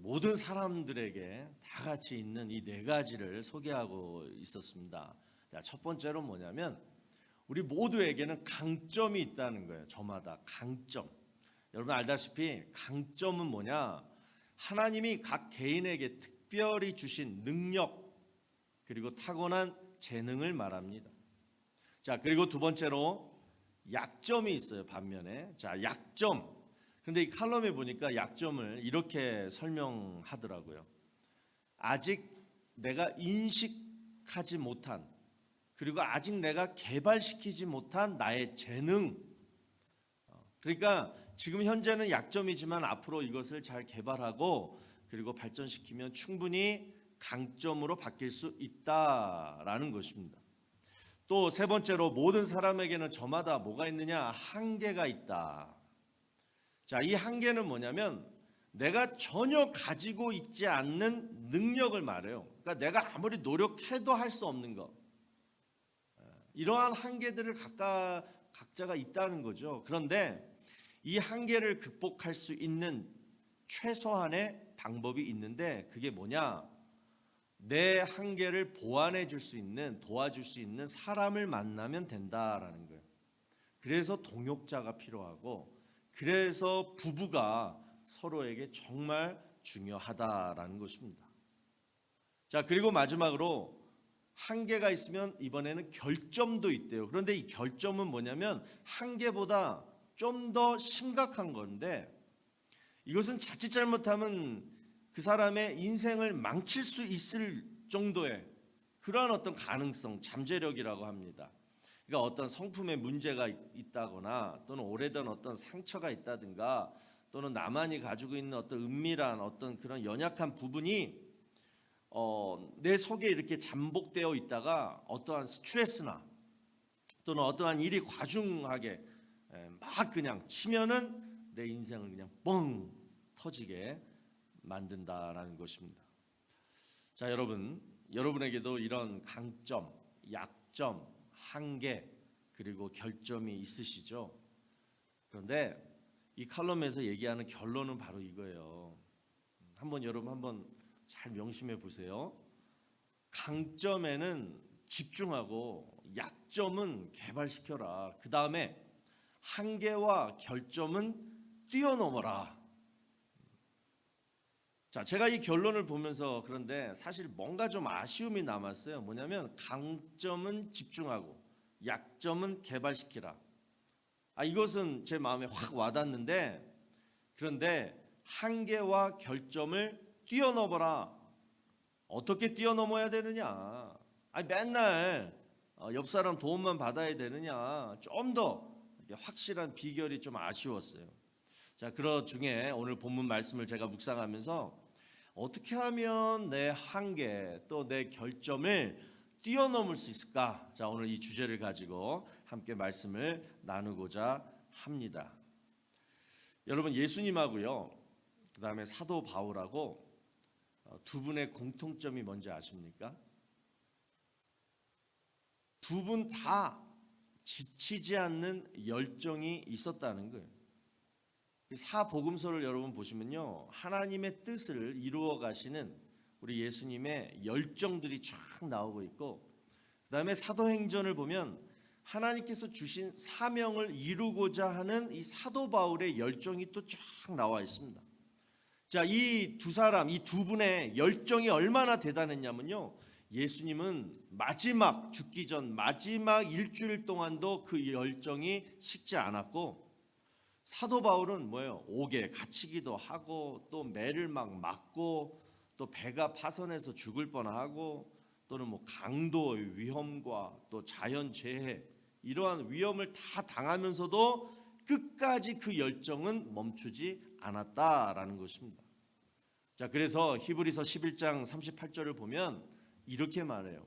모든 사람들에게 다 같이 있는 이 네 가지를 소개하고 있었습니다. 자, 첫 번째로 뭐냐면 우리 모두에게는 강점이 있다는 거예요. 저마다 강점. 여러분 알다시피 강점은 뭐냐? 하나님이 각 개인에게 특별히 주신 능력 그리고 타고난 재능을 말합니다. 자, 그리고 두 번째로 약점이 있어요. 반면에 자, 약점. 근데 이 칼럼에 보니까 약점을 이렇게 설명하더라고요. 아직 내가 인식하지 못한 그리고 아직 내가 개발시키지 못한 나의 재능. 그러니까 지금 현재는 약점이지만 앞으로 이것을 잘 개발하고 그리고 발전시키면 충분히 강점으로 바뀔 수 있다라는 것입니다. 또 세 번째로 모든 사람에게는 저마다 뭐가 있느냐? 한계가 있다. 자, 이 한계는 뭐냐면 내가 전혀 가지고 있지 않는 능력을 말해요. 그러니까 내가 아무리 노력해도 할 수 없는 것. 이러한 한계들을 각자가 있다는 거죠. 그런데 이 한계를 극복할 수 있는 최소한의 방법이 있는데 그게 뭐냐? 내 한계를 보완해 줄 수 있는, 도와줄 수 있는 사람을 만나면 된다라는 거예요. 그래서 동역자가 필요하고 그래서 부부가 서로에게 정말 중요하다라는 것입니다. 자, 그리고 마지막으로 한계가 있으면 이번에는 결점도 있대요. 그런데 이 결점은 뭐냐면 한계보다 좀 더 심각한 건데 이것은 자칫 잘못하면 그 사람의 인생을 망칠 수 있을 정도의 그러한 어떤 가능성, 잠재력이라고 합니다. 그러니까 어떤 성품에 문제가 있다거나 또는 오래된 어떤 상처가 있다든가 또는 나만이 가지고 있는 어떤 은밀한 어떤 그런 연약한 부분이 내 속에 이렇게 잠복되어 있다가 어떠한 스트레스나 또는 어떠한 일이 과중하게 막 그냥 치면은 내 인생을 그냥 뻥 터지게 만든다라는 것입니다. 자, 여러분에게도 이런 강점, 약점, 한계 그리고 결점이 있으시죠? 그런데 이 칼럼에서 얘기하는 결론은 바로 이거예요. 여러분 한번 잘 명심해 보세요. 강점에는 집중하고 약점은 개발시켜라. 그 다음에 한계와 결점은 뛰어넘어라. 자, 제가 이 결론을 보면서 그런데 사실 뭔가 좀 아쉬움이 남았어요. 뭐냐면 강점은 집중하고 약점은 개발시키라. 이것은 제 마음에 확 와닿는데 그런데 한계와 결점을 뛰어넘어라. 어떻게 뛰어넘어야 되느냐? 맨날 옆 사람 도움만 받아야 되느냐? 좀 더 확실한 비결이 좀 아쉬웠어요. 자, 그 중에 오늘 본문 말씀을 제가 묵상하면서 어떻게 하면 내 한계 또 내 결점을 뛰어넘을 수 있을까? 자, 오늘 이 주제를 가지고 함께 말씀을 나누고자 합니다. 여러분, 예수님하고요, 그 다음에 사도 바울하고 두 분의 공통점이 뭔지 아십니까? 두 분 다 지치지 않는 열정이 있었다는 거예요. 사복음서를 여러분 보시면요, 하나님의 뜻을 이루어 가시는 우리 예수님의 열정들이 쫙 나오고 있고, 그 다음에 사도행전을 보면 하나님께서 주신 사명을 이루고자 하는 이 사도 바울의 열정이 또 쫙 나와 있습니다. 자, 이 두 사람, 이 두 분의 열정이 얼마나 대단했냐면요, 예수님은 마지막 죽기 전 마지막 일주일 동안도 그 열정이 식지 않았고, 사도 바울은 뭐예요? 옥에 갇히기도 하고 또 매를 막 맞고 또 배가 파손해서 죽을 뻔하고 또는 뭐 강도의 위험과 또 자연재해 이러한 위험을 다 당하면서도 끝까지 그 열정은 멈추지 않았다라는 것입니다. 자, 그래서 히브리서 11장 38절을 보면 이렇게 말해요.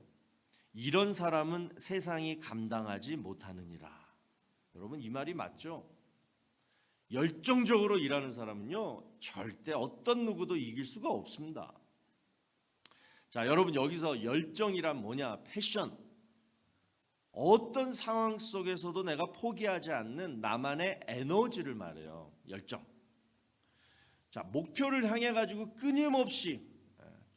이런 사람은 세상이 감당하지 못하느니라. 여러분, 이 말이 맞죠? 열정적으로 일하는 사람은요, 절대 어떤 누구도 이길 수가 없습니다. 자, 여러분, 여기서 열정이란 뭐냐? 패션. 어떤 상황 속에서도 내가 포기하지 않는 나만의 에너지를 말해요. 열정. 자, 목표를 향해 가지고 끊임없이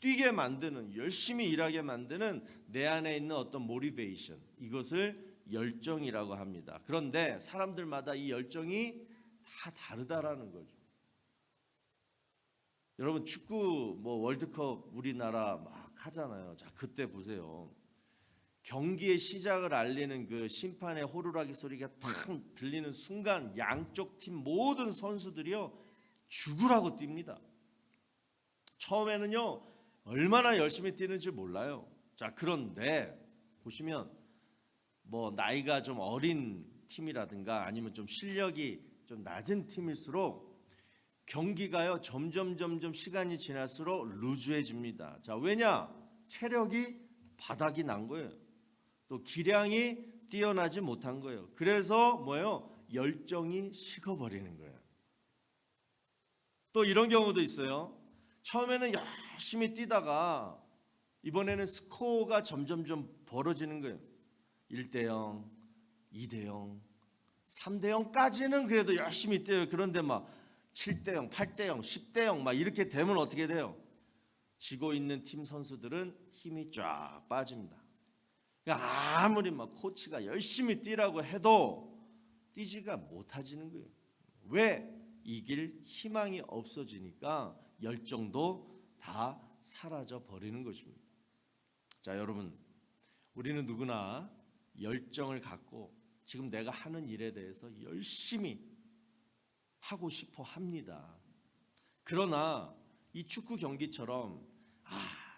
뛰게 만드는, 열심히 일하게 만드는 내 안에 있는 어떤 모티베이션, 이것을 열정이라고 합니다. 그런데 사람들마다 이 열정이 다 다르다라는 거죠. 여러분 축구 월드컵 우리나라 막 하잖아요. 자, 그때 보세요. 경기의 시작을 알리는 그 심판의 호루라기 소리가 탁 들리는 순간 양쪽 팀 모든 선수들이요 죽으라고 뜁니다. 처음에는요 얼마나 열심히 뛰는지 몰라요. 자, 그런데 보시면 나이가 좀 어린 팀이라든가 아니면 좀 실력이 좀 낮은 팀일수록 경기가요 점점 시간이 지날수록 루즈해집니다. 자, 왜냐? 체력이 바닥이 난 거예요. 또 기량이 뛰어나지 못한 거예요. 그래서 뭐예요? 열정이 식어버리는 거예요. 또 이런 경우도 있어요. 처음에는 열심히 뛰다가 이번에는 스코어가 점점 벌어지는 거예요. 1대0, 2대0, 3대0까지는 그래도 열심히 뛰어요. 그런데 막 7대0, 8대0, 10대0 막 이렇게 되면 어떻게 돼요? 지고 있는 팀 선수들은 힘이 쫙 빠집니다. 그러니까 아무리 막 코치가 열심히 뛰라고 해도 뛰지가 못해지는 거예요. 왜? 이길 희망이 없어지니까 열정도 다 사라져 버리는 것입니다. 자, 여러분, 우리는 누구나 열정을 갖고 지금 내가 하는 일에 대해서 열심히 하고 싶어 합니다. 그러나 이 축구 경기처럼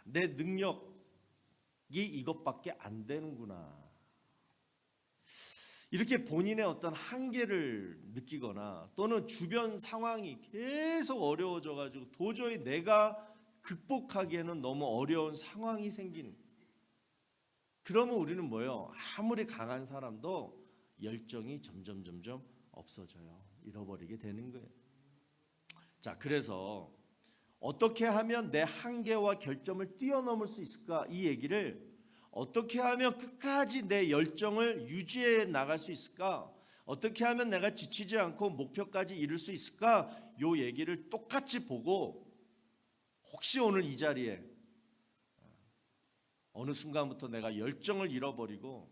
내 능력이 이것밖에 안 되는구나, 이렇게 본인의 어떤 한계를 느끼거나 또는 주변 상황이 계속 어려워져 가지고 도저히 내가 극복하기에는 너무 어려운 상황이 생기는, 그러면 우리는 뭐예요? 아무리 강한 사람도 열정이 점점 없어져요. 잃어버리게 되는 거예요. 자, 그래서 어떻게 하면 내 한계와 결점을 뛰어넘을 수 있을까? 이 얘기를 어떻게 하면 끝까지 내 열정을 유지해 나갈 수 있을까? 어떻게 하면 내가 지치지 않고 목표까지 이룰 수 있을까? 요 얘기를 똑같이 보고 혹시 오늘 이 자리에 어느 순간부터 내가 열정을 잃어버리고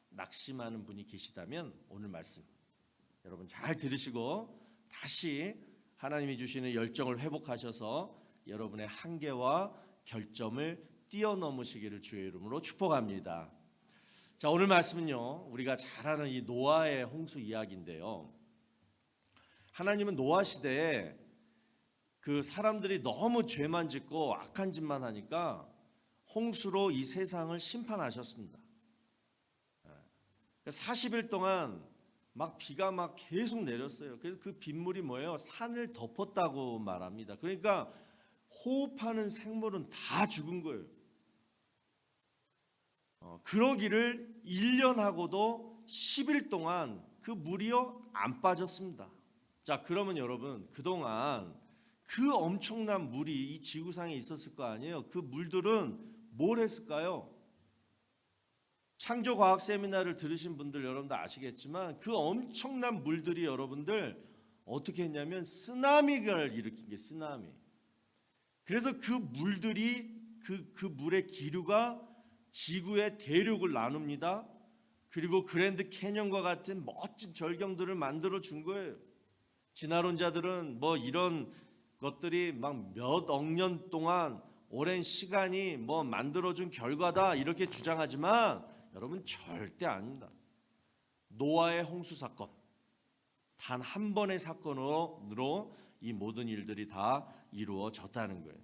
낙심하는 분이 계시다면 오늘 말씀 여러분 잘 들으시고 다시 하나님이 주시는 열정을 회복하셔서 여러분의 한계와 결점을 뛰어넘으시기를 주의 이름으로 축복합니다. 자, 오늘 말씀은요 우리가 잘 아는 이 노아의 홍수 이야기인데요, 하나님은 노아 시대에 그 사람들이 너무 죄만 짓고 악한 짓만 하니까 홍수로 이 세상을 심판하셨습니다. 40일 동안 막 비가 막 계속 내렸어요. 그래서 그 빗물이 뭐예요? 산을 덮었다고 말합니다. 그러니까 호흡하는 생물은 다 죽은 거예요. 그러기를 1년하고도 10일 동안 그 물이요 안 빠졌습니다. 자, 그러면 여러분 그동안 그 엄청난 물이 이 지구상에 있었을 거 아니에요. 그 물들은 뭘 했을까요? 창조과학 세미나를 들으신 분들 여러분도 아시겠지만 그 엄청난 물들이 여러분들 어떻게 했냐면 쓰나미를 일으킨 게 쓰나미. 그래서 그 물들이 그 물의 기류가 지구의 대륙을 나눕니다. 그리고 그랜드 캐년과 같은 멋진 절경들을 만들어 준 거예요. 진화론자들은 뭐 이런 것들이 막 몇 억 년 동안 오랜 시간이 뭐 만들어준 결과다 이렇게 주장하지만 여러분 절대 아닙니다. 노아의 홍수 사건 단 한 번의 사건으로 이 모든 일들이 다 이루어졌다는 거예요.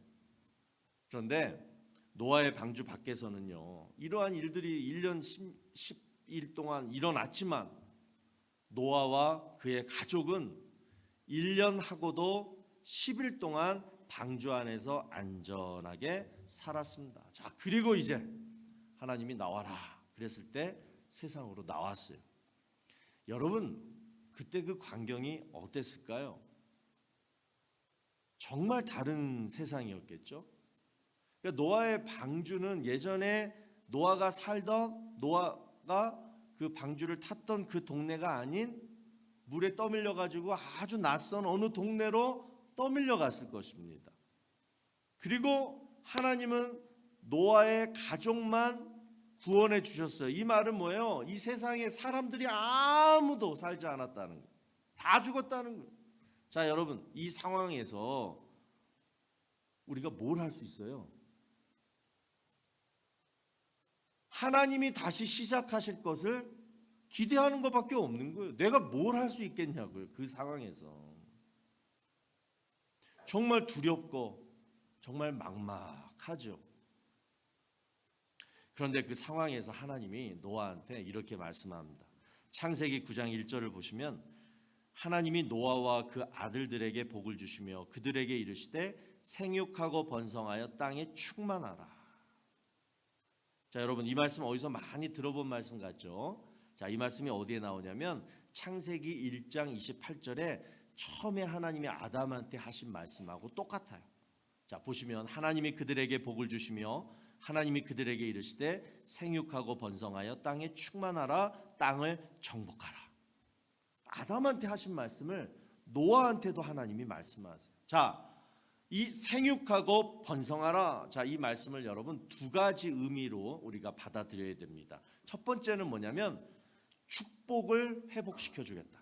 그런데 노아의 방주 밖에서는요 이러한 일들이 1년 10일 동안 일어났지만 노아와 그의 가족은 1년하고도 10일 동안 방주 안에서 안전하게 살았습니다. 자, 그리고 이제 하나님이 나와라 그랬을 때 세상으로 나왔어요. 여러분 그때 그 광경이 어땠을까요? 정말 다른 세상이었겠죠. 그러니까 노아의 방주는 예전에 노아가 그 방주를 탔던 그 동네가 아닌 물에 떠밀려 가지고 아주 낯선 어느 동네로 떠밀려 갔을 것입니다. 그리고 하나님은 노아의 가족만 구원해 주셨어요. 이 말은 뭐예요? 이 세상에 사람들이 아무도 살지 않았다는 거예요. 다 죽었다는 거예요. 자, 여러분, 이 상황에서 우리가 뭘 할 수 있어요? 하나님이 다시 시작하실 것을 기대하는 것밖에 없는 거예요. 내가 뭘 할 수 있겠냐고요. 그 상황에서. 정말 두렵고 정말 막막하죠. 그런데 그 상황에서 하나님이 노아한테 이렇게 말씀합니다. 창세기 9장 1절을 보시면 하나님이 노아와 그 아들들에게 복을 주시며 그들에게 이르시되 생육하고 번성하여 땅에 충만하라. 자, 여러분, 이 말씀 어디서 많이 들어본 말씀 같죠? 자, 이 말씀이 어디에 나오냐면 창세기 1장 28절에 처음에 하나님이 아담한테 하신 말씀하고 똑같아요. 자, 보시면 하나님이 그들에게 복을 주시며 하나님이 그들에게 이르시되 생육하고 번성하여 땅에 충만하라, 땅을 정복하라. 아담한테 하신 말씀을 노아한테도 하나님이 말씀하세요. 자, 이 생육하고 번성하라. 자, 이 말씀을 여러분 두 가지 의미로 우리가 받아들여야 됩니다. 첫 번째는 뭐냐면 축복을 회복시켜 주겠다.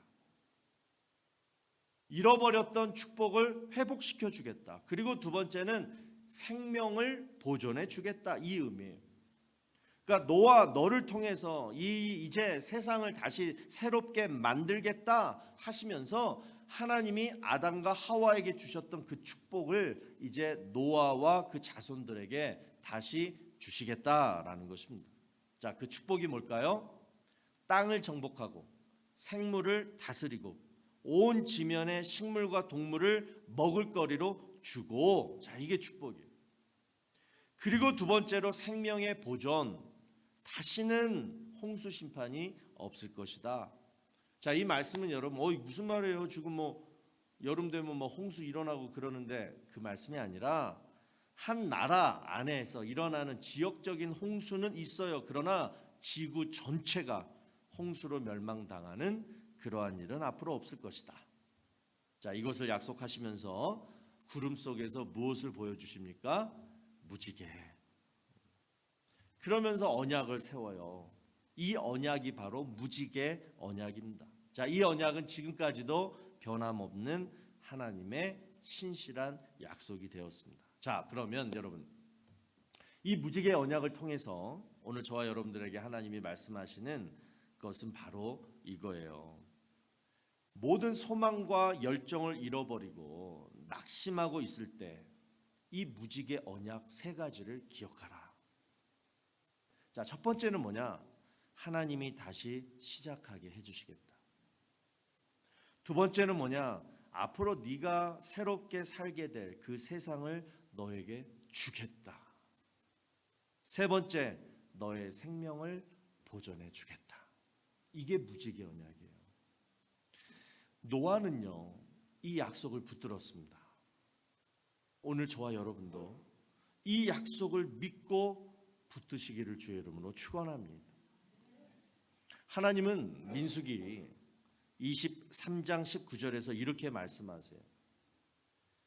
잃어버렸던 축복을 회복시켜 주겠다. 그리고 두 번째는 생명을 보존해 주겠다. 이 의미예요. 그러니까 노아, 너를 통해서 이제 세상을 다시 새롭게 만들겠다 하시면서 하나님이 아담과 하와에게 주셨던 그 축복을 이제 노아와 그 자손들에게 다시 주시겠다라는 것입니다. 자, 그 축복이 뭘까요? 땅을 정복하고 생물을 다스리고 온 지면의 식물과 동물을 먹을거리로 주고, 자, 이게 축복이에요. 그리고 두 번째로 생명의 보존, 다시는 홍수 심판이 없을 것이다. 자, 이 말씀은 여러분, 무슨 말이에요? 지금 뭐 여름 되면 뭐 홍수 일어나고 그러는데, 그 말씀이 아니라 한 나라 안에서 일어나는 지역적인 홍수는 있어요. 그러나 지구 전체가 홍수로 멸망당하는 그러한 일은 앞으로 없을 것이다. 자, 이것을 약속하시면서 구름 속에서 무엇을 보여주십니까? 무지개. 그러면서 언약을 세워요. 이 언약이 바로 무지개 언약입니다. 자, 이 언약은 지금까지도 변함없는 하나님의 신실한 약속이 되었습니다. 자, 그러면 여러분, 이 무지개 언약을 통해서 오늘 저와 여러분들에게 하나님이 말씀하시는 것은 바로 이거예요. 모든 소망과 열정을 잃어버리고 낙심하고 있을 때 이 무지개 언약 세 가지를 기억하라. 자, 첫 번째는 뭐냐? 하나님이 다시 시작하게 해주시겠다. 두 번째는 뭐냐? 앞으로 네가 새롭게 살게 될 그 세상을 너에게 주겠다. 세 번째, 너의 생명을 보존해 주겠다. 이게 무지개 언약이에요. 노아는요, 이 약속을 붙들었습니다. 오늘 저와 여러분도 이 약속을 믿고 붙드시기를 주의 이름으로 축원합니다. 하나님은 민수기 23장 19절에서 이렇게 말씀하세요.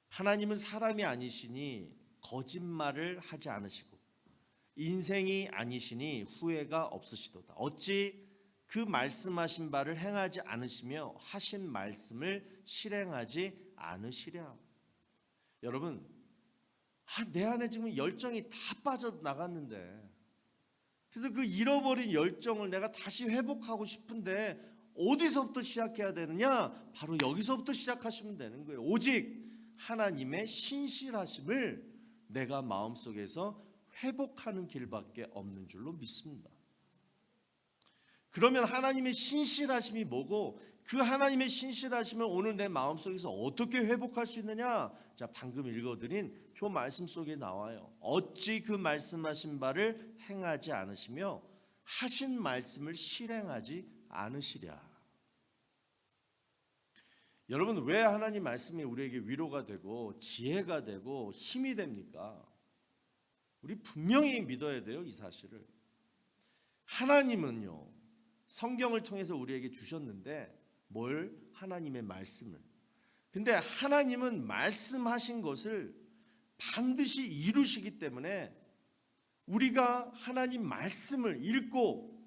하나님은 사람이 아니시니 거짓말을 하지 않으시고 인생이 아니시니 후회가 없으시도다. 어찌 그 말씀하신 바를 행하지 않으시며 하신 말씀을 실행하지 않으시랴. 여러분, 내 안에 지금 열정이 다 빠져나갔는데, 그래서 그 잃어버린 열정을 내가 다시 회복하고 싶은데 어디서부터 시작해야 되느냐? 바로 여기서부터 시작하시면 되는 거예요. 오직 하나님의 신실하심을 내가 마음속에서 회복하는 길밖에 없는 줄로 믿습니다. 그러면 하나님의 신실하심이 뭐고, 그 하나님의 신실하심을 오늘 내 마음속에서 어떻게 회복할 수 있느냐? 자, 방금 읽어드린 저 말씀 속에 나와요. 어찌 그 말씀하신 바를 행하지 않으시며 하신 말씀을 실행하지 않으시랴. 여러분, 왜 하나님 말씀이 우리에게 위로가 되고 지혜가 되고 힘이 됩니까? 우리 분명히 믿어야 돼요, 이 사실을. 하나님은요, 성경을 통해서 우리에게 주셨는데 뭘? 하나님의 말씀을. 근데 하나님은 말씀하신 것을 반드시 이루시기 때문에 우리가 하나님 말씀을 읽고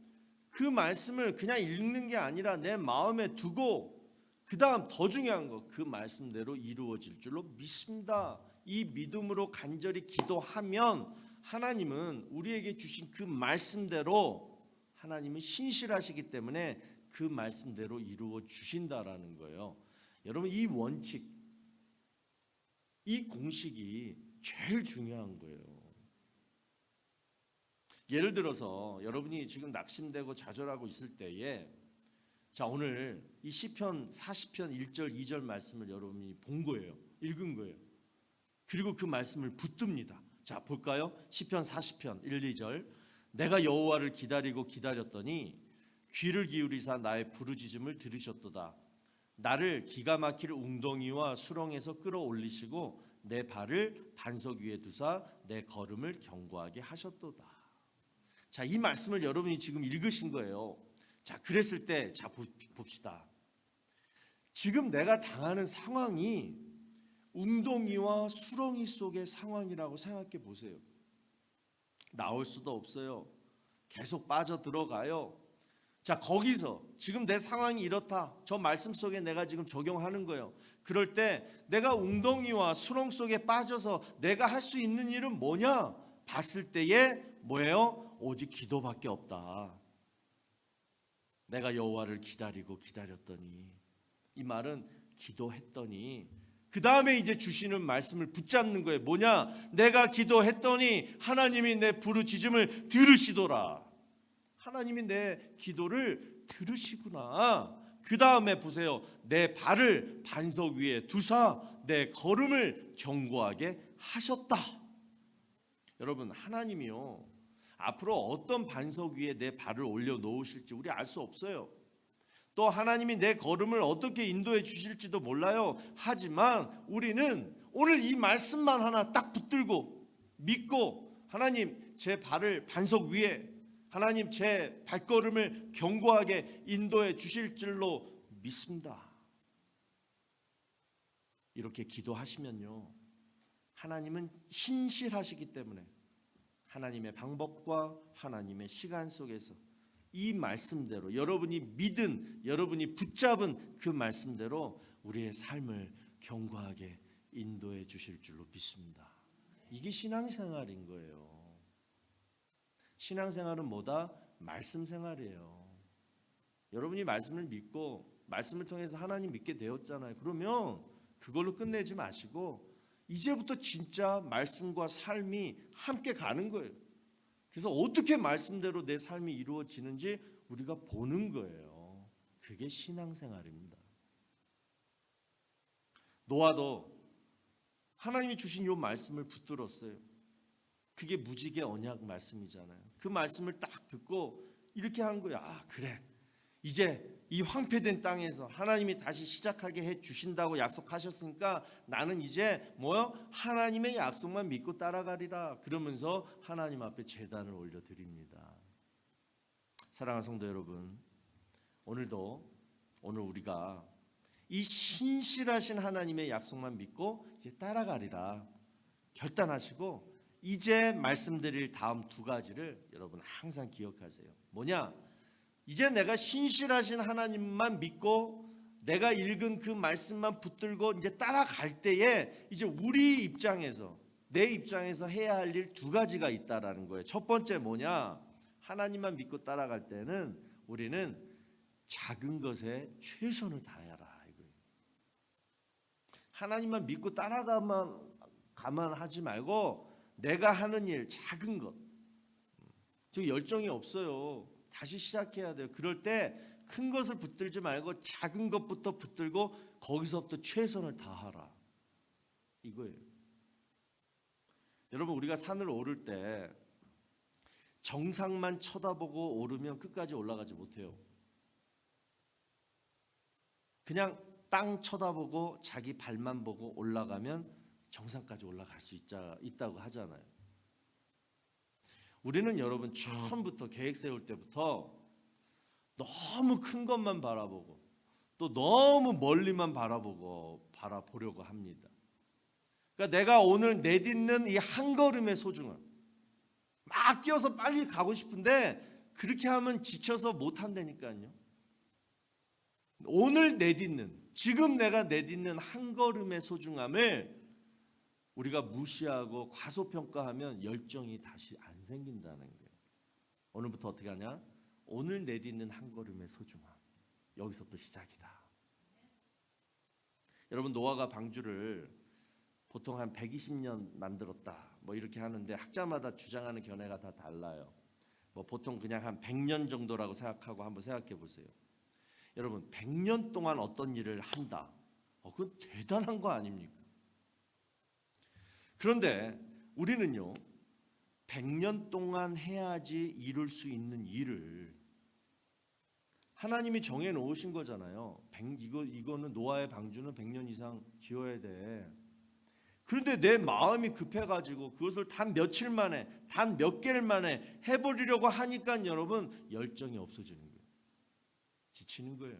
그 말씀을 그냥 읽는 게 아니라 내 마음에 두고 그 다음 더 중요한 거 그 말씀대로 이루어질 줄로 믿습니다. 이 믿음으로 간절히 기도하면 하나님은 우리에게 주신 그 말씀대로 하나님은 신실하시기 때문에 그 말씀대로 이루어 주신다라는 거예요. 여러분 이 원칙, 이 공식이 제일 중요한 거예요. 예를 들어서 여러분이 지금 낙심되고 좌절하고 있을 때에 자 오늘 이 시편 40편 1절 2절 말씀을 여러분이 본 거예요. 읽은 거예요. 그리고 그 말씀을 붙듭니다. 자 볼까요? 시편 40편 1, 2절 내가 여호와를 기다리고 기다렸더니 귀를 기울이사 나의 부르짖음을 들으셨도다. 나를 기가 막힐 웅덩이와 수렁에서 끌어올리시고 내 발을 반석 위에 두사 내 걸음을 견고하게 하셨도다. 자, 이 말씀을 여러분이 지금 읽으신 거예요. 자, 그랬을 때 자 봅시다. 지금 내가 당하는 상황이 웅덩이와 수렁이 속의 상황이라고 생각해 보세요. 나올 수도 없어요. 계속 빠져 들어가요. 자, 거기서 지금 내 상황이 이렇다. 저 말씀 속에 내가 지금 적용하는 거예요. 그럴 때 내가 웅덩이와 수렁 속에 빠져서 내가 할 수 있는 일은 뭐냐? 봤을 때에 뭐예요? 오직 기도밖에 없다. 내가 여호와를 기다리고 기다렸더니 이 말은 기도했더니 그 다음에 이제 주시는 말씀을 붙잡는 거예요. 뭐냐? 내가 기도했더니 하나님이 내 부르짖음을 들으시더라. 하나님이 내 기도를 들으시구나. 그 다음에 보세요. 내 발을 반석 위에 두사 내 걸음을 견고하게 하셨다. 여러분 하나님이요 앞으로 어떤 반석 위에 내 발을 올려놓으실지 우리 알 수 없어요. 또 하나님이 내 걸음을 어떻게 인도해 주실지도 몰라요. 하지만 우리는 오늘 이 말씀만 하나 딱 붙들고 믿고 하나님 제 발을 반석 위에 하나님 제 발걸음을 견고하게 인도해 주실 줄로 믿습니다. 이렇게 기도하시면요 하나님은 신실하시기 때문에 하나님의 방법과 하나님의 시간 속에서 이 말씀대로 여러분이 믿은 여러분이 붙잡은 그 말씀대로 우리의 삶을 견고하게 인도해 주실 줄로 믿습니다. 이게 신앙생활인 거예요. 신앙생활은 뭐다? 말씀 생활이에요. 여러분이 말씀을 믿고 말씀을 통해서 하나님 믿게 되었잖아요. 그러면 그걸로 끝내지 마시고 이제부터 진짜 말씀과 삶이 함께 가는 거예요. 그래서 어떻게 말씀대로 내 삶이 이루어지는지 우리가 보는 거예요. 그게 신앙생활입니다. 노아도 하나님이 주신 이 말씀을 붙들었어요. 그게 무지개 언약 말씀이잖아요. 그 말씀을 딱 듣고 이렇게 한 거야. 아 그래 이제 이 황폐된 땅에서 하나님이 다시 시작하게 해 주신다고 약속하셨으니까 나는 이제 뭐요? 하나님의 약속만 믿고 따라가리라. 그러면서 하나님 앞에 제단을 올려드립니다. 사랑하는 성도 여러분, 오늘 우리가 이 신실하신 하나님의 약속만 믿고 이제 따라가리라 결단하시고 이제 말씀드릴 다음 두 가지를 여러분 항상 기억하세요. 뭐냐? 이제 내가 신실하신 하나님만 믿고 내가 읽은 그 말씀만 붙들고 이제 따라갈 때에 이제 우리 입장에서 내 입장에서 해야 할 일 두 가지가 있다라는 거예요. 첫 번째 뭐냐? 하나님만 믿고 따라갈 때는 우리는 작은 것에 최선을 다해라 이거예요. 하나님만 믿고 따라가만 하지 말고 내가 하는 일 작은 것 지금 열정이 없어요. 다시 시작해야 돼요. 그럴 때 큰 것을 붙들지 말고 작은 것부터 붙들고 거기서부터 최선을 다하라 이거예요. 여러분 우리가 산을 오를 때 정상만 쳐다보고 오르면 끝까지 올라가지 못해요. 그냥 땅 쳐다보고 자기 발만 보고 올라가면 정상까지 올라갈 수 있다고 하잖아요. 우리는 여러분 처음부터 계획 세울 때부터 너무 큰 것만 바라보고 또 너무 멀리만 바라보려고 합니다. 그러니까 내가 오늘 내딛는 이 한 걸음의 소중함, 막 뛰어서 빨리 가고 싶은데 그렇게 하면 지쳐서 못 한다니까요. 오늘 내딛는, 지금 내가 내딛는 한 걸음의 소중함을 우리가 무시하고 과소평가하면 열정이 다시 안 생긴다는 거예요. 오늘부터 어떻게 하냐? 오늘 내딛는 한 걸음의 소중함, 여기서부터 시작이다. 여러분, 노아가 방주를 보통 한 120년 만들었다 뭐 이렇게 하는데 학자마다 주장하는 견해가 다 달라요. 뭐 보통 그냥 한 100년 정도라고 생각하고 한번 생각해 보세요. 여러분, 100년 동안 어떤 일을 한다, 그건 대단한 거 아닙니까? 그런데 우리는요, 100년 동안 해야지 이룰 수 있는 일을 하나님이 정해 놓으신 거잖아요. 이거는 노아의 방주는 100년 이상 지어야 돼. 그런데 내 마음이 급해가지고 그것을 단 며칠 만에, 단 몇 개월 만에 해버리려고 하니까 여러분, 열정이 없어지는 거예요. 지치는 거예요.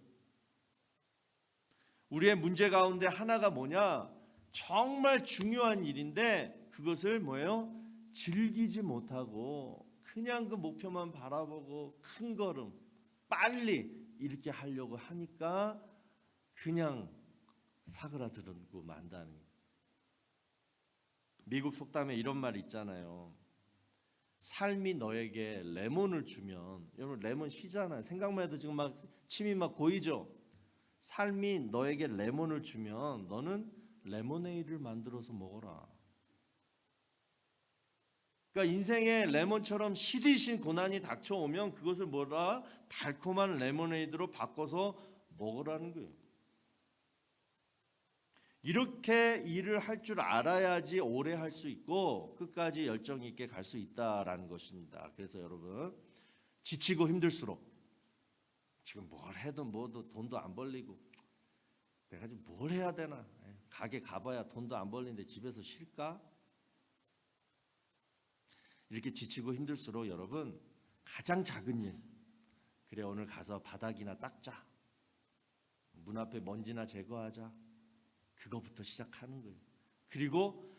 우리의 문제 가운데 하나가 뭐냐? 정말 중요한 일인데 그것을 뭐예요? 즐기지 못하고 그냥 그 목표만 바라보고 큰 걸음 빨리 이렇게 하려고 하니까 그냥 사그라들고 만다는 거예요. 미국 속담에 이런 말 있잖아요. 삶이 너에게 레몬을 주면, 여러분 레몬 시잖아요. 생각만 해도 지금 막 침이 막 고이죠. 삶이 너에게 레몬을 주면 너는 레모네이드를 만들어서 먹어라. 그러니까 인생에 레몬처럼 시디신 고난이 닥쳐오면 그것을 뭐라? 달콤한 레모네이드로 바꿔서 먹으라는 거예요. 이렇게 일을 할 줄 알아야지 오래 할 수 있고 끝까지 열정 있게 갈 수 있다라는 것입니다. 그래서 여러분, 지치고 힘들수록 지금 뭘 해도 뭐도 돈도 안 벌리고 내가 지금 뭘 해야 되나? 가게 가봐야 돈도 안 벌리는데 집에서 쉴까? 이렇게 지치고 힘들수록 여러분, 가장 작은 일, 그래 오늘 가서 바닥이나 닦자, 문 앞에 먼지나 제거하자, 그거부터 시작하는 거예요. 그리고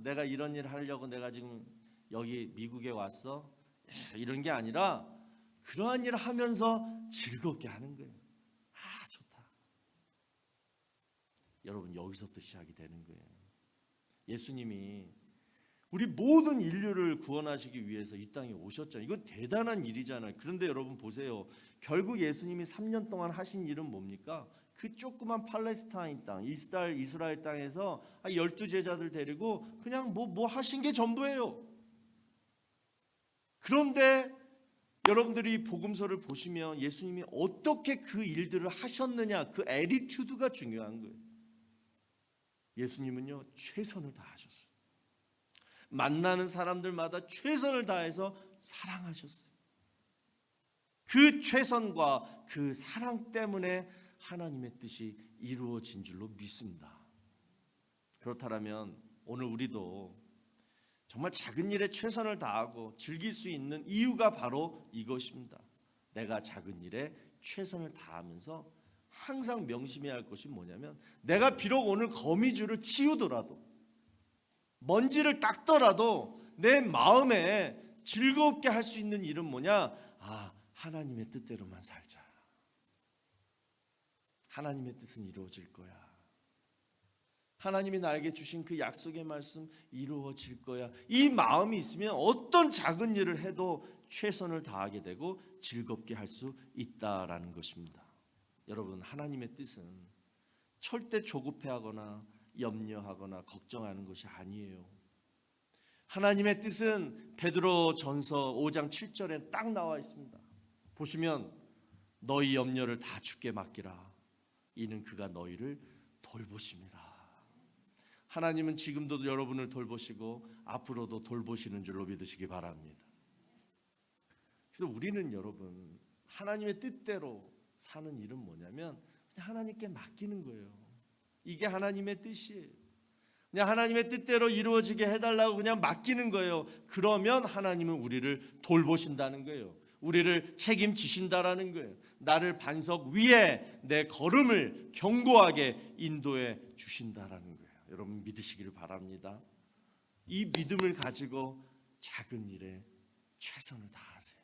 내가 이런 일 하려고 내가 지금 여기 미국에 왔어, 이런 게 아니라 그러한 일을 하면서 즐겁게 하는 거예요. 좋다. 여러분, 여기서부터 시작이 되는 거예요. 예수님이 우리 모든 인류를 구원하시기 위해서 이 땅에 오셨잖아요. 이건 대단한 일이잖아요. 그런데 여러분 보세요. 결국 예수님이 3년 동안 하신 일은 뭡니까? 그 조그만 팔레스타인 땅, 이스라엘 땅에서 12제자들 데리고 그냥 뭐 하신 게 전부예요. 그런데 여러분들이 복음서를 보시면 예수님이 어떻게 그 일들을 하셨느냐, 그 애티튜드가 중요한 거예요. 예수님은요, 최선을 다하셨어요. 만나는 사람들마다 최선을 다해서 사랑하셨어요. 그 최선과 그 사랑 때문에 하나님의 뜻이 이루어진 줄로 믿습니다. 그렇다면 오늘 우리도 정말 작은 일에 최선을 다하고 즐길 수 있는 이유가 바로 이것입니다. 내가 작은 일에 최선을 다하면서 항상 명심해야 할 것이 뭐냐면, 내가 비록 오늘 거미줄을 치우더라도 먼지를 닦더라도 내 마음에 즐겁게 할 수 있는 일은 뭐냐? 하나님의 뜻대로만 살자. 하나님의 뜻은 이루어질 거야. 하나님이 나에게 주신 그 약속의 말씀 이루어질 거야. 이 마음이 있으면 어떤 작은 일을 해도 최선을 다하게 되고 즐겁게 할 수 있다라는 것입니다. 여러분, 하나님의 뜻은 절대 조급해하거나 염려하거나 걱정하는 것이 아니에요. 하나님의 뜻은 베드로전서 5장 7절에 딱 나와 있습니다. 보시면 너희 염려를 다 주께 맡기라. 이는 그가 너희를 돌보심이라. 하나님은 지금도 여러분을 돌보시고 앞으로도 돌보시는 줄로 믿으시기 바랍니다. 그래서 우리는 여러분, 하나님의 뜻대로 사는 일은 뭐냐면 그냥 하나님께 맡기는 거예요. 이게 하나님의 뜻이에요. 그냥 하나님의 뜻대로 이루어지게 해달라고 그냥 맡기는 거예요. 그러면 하나님은 우리를 돌보신다는 거예요. 우리를 책임지신다라는 거예요. 나를 반석 위에 내 걸음을 견고하게 인도해 주신다라는 거예요. 여러분 믿으시기를 바랍니다. 이 믿음을 가지고 작은 일에 최선을 다하세요.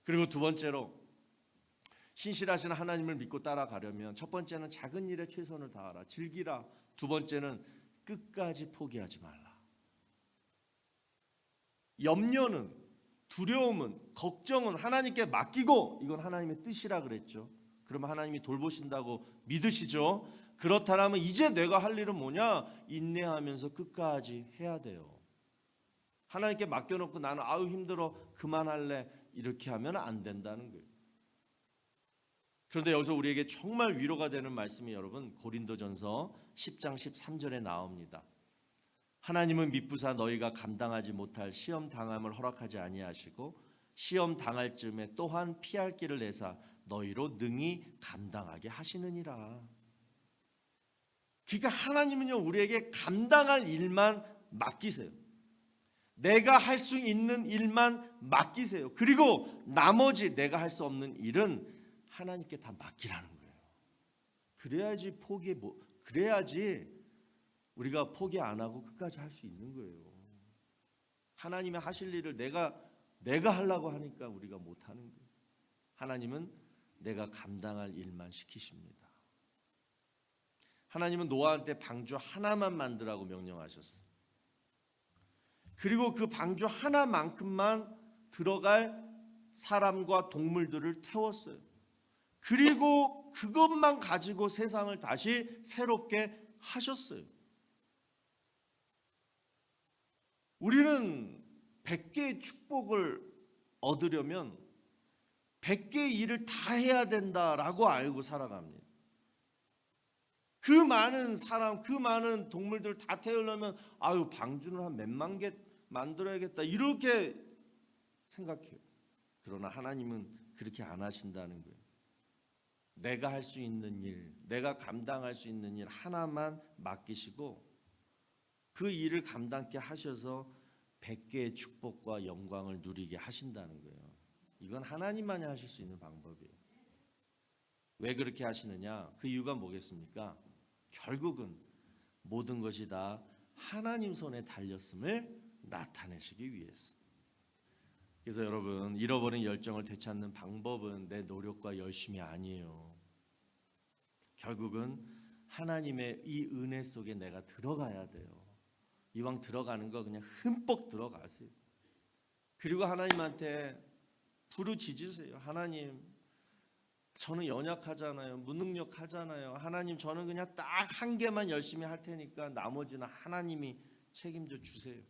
그리고 두 번째로 신실하신 하나님을 믿고 따라가려면 첫 번째는 작은 일에 최선을 다하라, 즐기라. 두 번째는 끝까지 포기하지 말라. 염려는, 두려움은, 걱정은 하나님께 맡기고, 이건 하나님의 뜻이라 그랬죠. 그러면 하나님이 돌보신다고 믿으시죠. 그렇다면 이제 내가 할 일은 뭐냐? 인내하면서 끝까지 해야 돼요. 하나님께 맡겨놓고 나는 아유 힘들어 그만할래, 이렇게 하면 안 된다는 거예요. 그런데 여기서 우리에게 정말 위로가 되는 말씀이 여러분 고린도전서 10장 13절에 나옵니다. 하나님은 미쁘사 너희가 감당하지 못할 시험 당함을 허락하지 아니하시고 시험 당할 즈음에 또한 피할 길을 내사 너희로 능히 감당하게 하시느니라. 그러니까 하나님은요 우리에게 감당할 일만 맡기세요. 내가 할 수 있는 일만 맡기세요. 그리고 나머지 내가 할 수 없는 일은 하나님께 다 맡기라는 거예요. 그래야지 우리가 포기 안 하고 끝까지 할 수 있는 거예요. 하나님이 하실 일을 내가 하려고 하니까 우리가 못 하는 거예요. 하나님은 내가 감당할 일만 시키십니다. 하나님은 노아한테 방주 하나만 만들라고 명령하셨어요. 그리고 그 방주 하나만큼만 들어갈 사람과 동물들을 태웠어요. 그리고 그것만 가지고 세상을 다시 새롭게 하셨어요. 우리는 100개의 축복을 얻으려면 100개의 일을 다 해야 된다라고 알고 살아갑니다. 그 많은 사람, 그 많은 동물들 다 태우려면 아유 방주는 한 몇만 개 만들어야겠다 이렇게 생각해요. 그러나 하나님은 그렇게 안 하신다는 거예요. 내가 할 수 있는 일, 내가 감당할 수 있는 일 하나만 맡기시고 그 일을 감당케 하셔서 100개의 축복과 영광을 누리게 하신다는 거예요. 이건 하나님만이 하실 수 있는 방법이에요. 왜 그렇게 하시느냐? 그 이유가 뭐겠습니까? 결국은 모든 것이 다 하나님 손에 달렸음을 나타내시기 위해서. 그래서 여러분 잃어버린 열정을 되찾는 방법은 내 노력과 열심이 아니에요. 결국은 하나님의 이 은혜 속에 내가 들어가야 돼요. 이왕 들어가는 거 그냥 흠뻑 들어가세요. 그리고 하나님한테 부르짖으세요. 하나님, 저는 연약하잖아요. 무능력하잖아요. 하나님, 저는 그냥 딱 한 개만 열심히 할 테니까 나머지는 하나님이 책임져 주세요.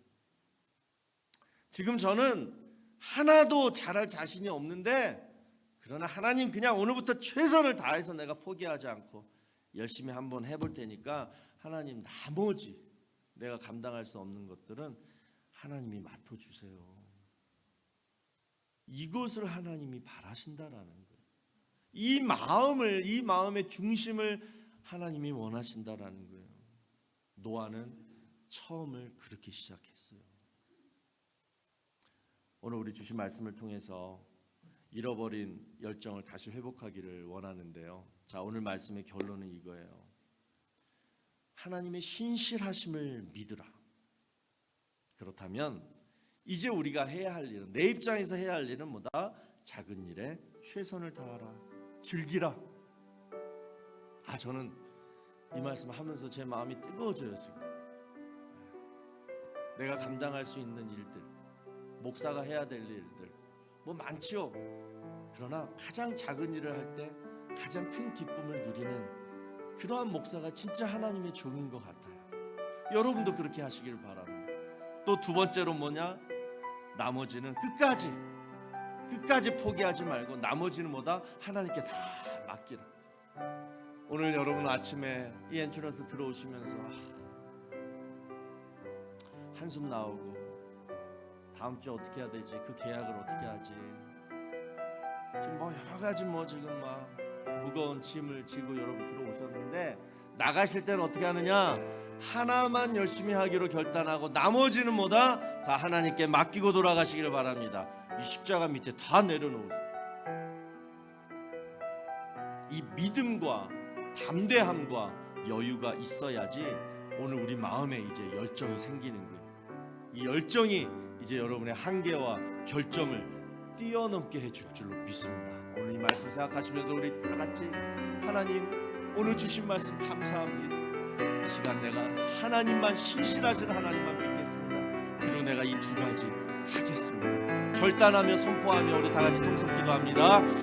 지금 저는 하나도 잘할 자신이 없는데 그러나 하나님 그냥 오늘부터 최선을 다해서 내가 포기하지 않고 열심히 한번 해볼 테니까 하나님 나머지 내가 감당할 수 없는 것들은 하나님이 맡아주세요. 이것을 하나님이 바라신다라는 거예요. 이 마음의 중심을 하나님이 원하신다라는 거예요. 노아는 처음을 그렇게 시작했어요. 오늘 우리 주신 말씀을 통해서 잃어버린 열정을 다시 회복하기를 원하는데요. 자, 오늘 말씀의 결론은 이거예요. 하나님의 신실하심을 믿으라. 그렇다면 이제 우리가 해야 할 일은, 내 입장에서 해야 할 일은 뭐다? 작은 일에 최선을 다하라. 즐기라. 저는 이 말씀 하면서 제 마음이 뜨거워져요. 지금 내가 감당할 수 있는 일들, 목사가 해야 될 일들 뭐 많죠. 그러나 가장 작은 일을 할 때 가장 큰 기쁨을 누리는 그러한 목사가 진짜 하나님의 종인 것 같아요. 여러분도 그렇게 하시길 바랍니다. 또 두 번째로 뭐냐? 나머지는 끝까지 포기하지 말고 나머지는 뭐다? 하나님께 다 맡기라. 오늘 여러분 아침에 이 엔트런스 들어오시면서 한숨 나오고 다음 주 어떻게 해야 되지? 그 계약을 어떻게 하지? 지금 뭐 여러 가지 지금 막 무거운 짐을 지고 여러분 들어오셨는데 나가실 때는 어떻게 하느냐? 하나만 열심히 하기로 결단하고 나머지는 뭐다? 다 하나님께 맡기고 돌아가시기를 바랍니다. 이 십자가 밑에 다 내려놓으세요. 이 믿음과 담대함과 여유가 있어야지 오늘 우리 마음에 이제 열정이 생기는 거예요. 이 열정이 이제 여러분의 한계와 결점을 뛰어넘게 해줄 줄로 믿습니다. 오늘 이 말씀 생각하시면서 우리 다 같이 하나님 오늘 주신 말씀 감사합니다. 이 시간 내가 하나님만, 신실하신 하나님만 믿겠습니다. 그리고 내가 이 두 가지 하겠습니다. 결단하며 선포하며 우리 다 같이 통성 기도합니다.